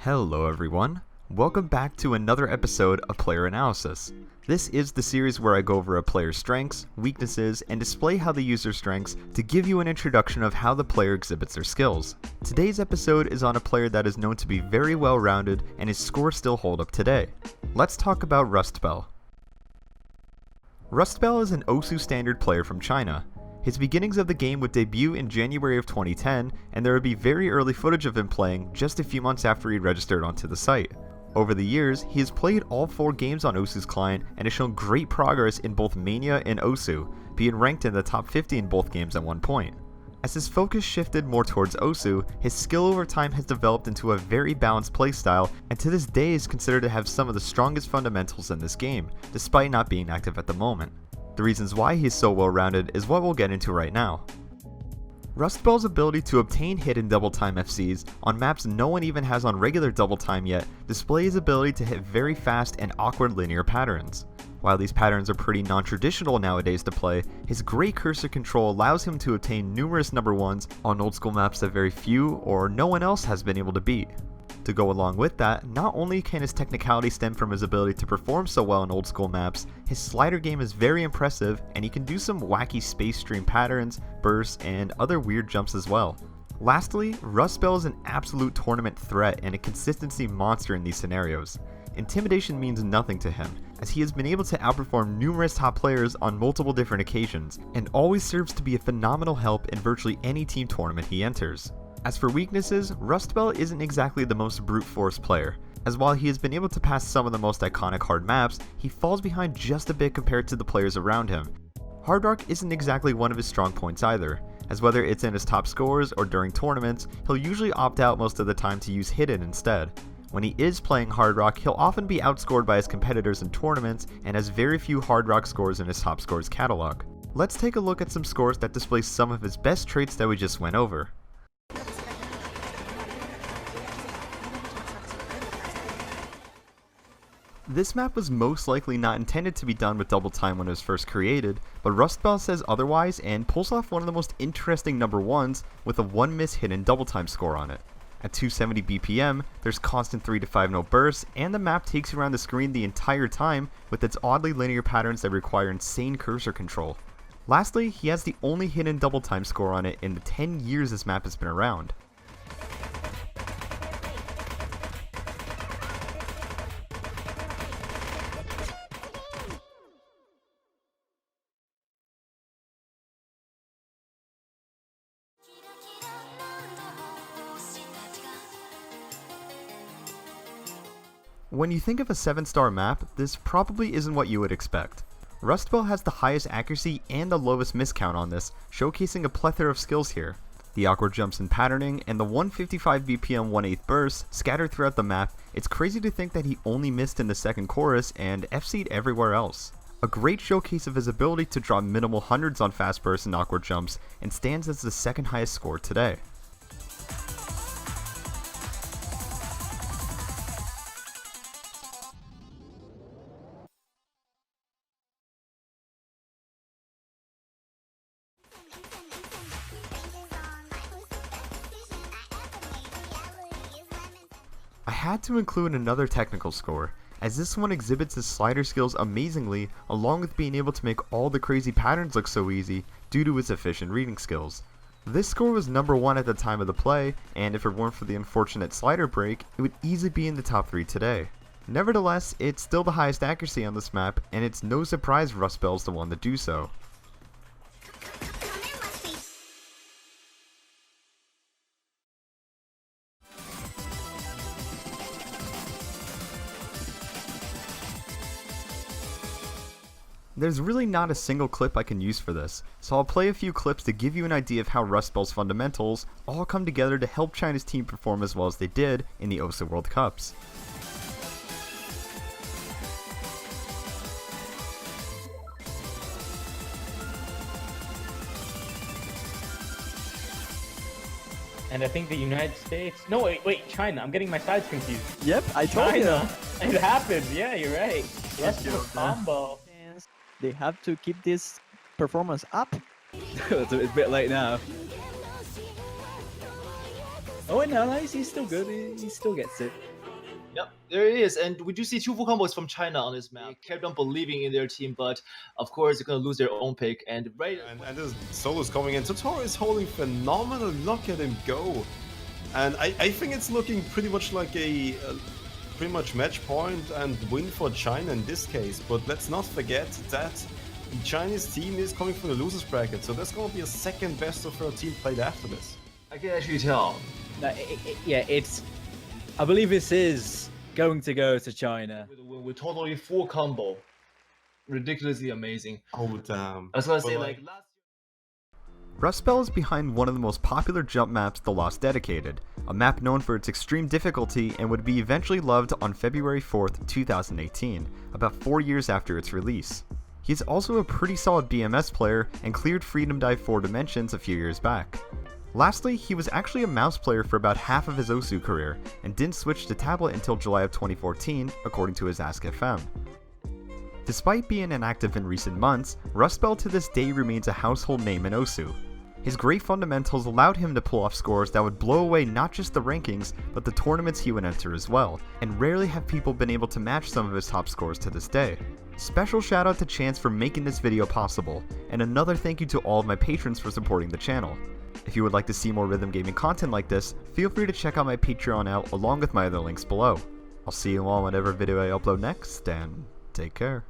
Hello everyone, welcome back to another episode of Player Analysis. This is the series where I go over a player's strengths, weaknesses, and display how they use their strengths to give you an introduction of how the player exhibits their skills. Today's episode is on a player that is known to be very well rounded and his scores still hold up today. Let's talk about Rustbell. Rustbell is an Osu standard player from China. His beginnings of the game would debut in January of 2010, and there would be very early footage of him playing just a few months after he registered onto the site. Over the years, he has played all 4 games on Osu's client and has shown great progress in both Mania and Osu, being ranked in the top 50 in both games at one point. As his focus shifted more towards Osu, his skill over time has developed into a very balanced playstyle, and to this day is considered to have some of the strongest fundamentals in this game, despite not being active at the moment. The reasons why he is so well rounded is what we'll get into right now. Rustbell's ability to obtain hidden double time FCs on maps no one even has on regular double time yet display his ability to hit very fast and awkward linear patterns. While these patterns are pretty non-traditional nowadays to play, his great cursor control allows him to obtain numerous number 1s on old school maps that very few or no one else has been able to beat. To go along with that, not only can his technicality stem from his ability to perform so well in old school maps, his slider game is very impressive and he can do some wacky space stream patterns, bursts, and other weird jumps as well. Lastly, Rustbell is an absolute tournament threat and a consistency monster in these scenarios. Intimidation means nothing to him, as he has been able to outperform numerous top players on multiple different occasions, and always serves to be a phenomenal help in virtually any team tournament he enters. As for weaknesses, Rustbell isn't exactly the most brute force player, as while he has been able to pass some of the most iconic hard maps, he falls behind just a bit compared to the players around him. Hard Rock isn't exactly one of his strong points either, as whether it's in his top scores or during tournaments, he'll usually opt out most of the time to use Hidden instead. When he is playing Hard Rock, he'll often be outscored by his competitors in tournaments and has very few Hard Rock scores in his top scores catalog. Let's take a look at some scores that display some of his best traits that we just went over. This map was most likely not intended to be done with double time when it was first created, but Rustbell says otherwise and pulls off one of the most interesting number 1s with a 1 miss hidden double time score on it. At 270 BPM, there's constant 3 to 5 no bursts, and the map takes you around the screen the entire time with its oddly linear patterns that require insane cursor control. Lastly, he has the only hidden double time score on it in the 10 years this map has been around. When you think of a 7-star map, this probably isn't what you would expect. Rustbell has the highest accuracy and the lowest miss count on this, showcasing a plethora of skills here. The awkward jumps and patterning, and the 155 BPM 1/8 bursts scattered throughout the map, it's crazy to think that he only missed in the second chorus and FC'd everywhere else. A great showcase of his ability to draw minimal hundreds on fast bursts and awkward jumps, and stands as the second highest score today. I had to include another technical score, as this one exhibits his slider skills amazingly along with being able to make all the crazy patterns look so easy due to his efficient reading skills. This score was number 1 at the time of the play, and if it weren't for the unfortunate slider break, it would easily be in the top 3 today. Nevertheless, it's still the highest accuracy on this map, and it's no surprise Rustbell's the one to do so. There's really not a single clip I can use for this, so I'll play a few clips to give you an idea of how Rustbell's fundamentals all come together to help China's team perform as well as they did in the Osu World Cups. And I think the United States... No, wait, China. I'm getting my sides confused. Yep, I told you. China. It happened. Yeah, you're right. Rustbell combo. They have to keep this performance up. It's a bit late now. Oh wait, no, he's still good. He still gets it. Yep, there it is. And we do see two full combos from China on this map. They kept on believing in their team, but of course they're going to lose their own pick. And And this solo's coming in. Totoro is holding phenomenal. Look at him go. And I think it's looking pretty much like a pretty much match point and win for China in this case. But let's not forget that the Chinese team is coming from the losers bracket. So there's going to be a second best of 13 played after this. I can actually tell. No, yeah, it's. I believe this is going to go to China. With totally full combo. Ridiculously amazing. Oh, damn. I was going to But say, like, last Rustbell is behind one of the most popular jump maps The Lost Dedicated, a map known for its extreme difficulty and would be eventually loved on February 4th, 2018, about 4 years after its release. He is also a pretty solid BMS player and cleared Freedom Dive 4 Dimensions a few years back. Lastly, he was actually a mouse player for about half of his Osu career, and didn't switch to tablet until July of 2014, according to his Ask.fm. Despite being inactive in recent months, Rustbell to this day remains a household name in Osu. His great fundamentals allowed him to pull off scores that would blow away not just the rankings, but the tournaments he would enter as well, and rarely have people been able to match some of his top scores to this day. Special shout out to Chance for making this video possible, and another thank you to all of my patrons for supporting the channel. If you would like to see more rhythm gaming content like this, feel free to check out my Patreon out along with my other links below. I'll see you all whenever video I upload next, and take care.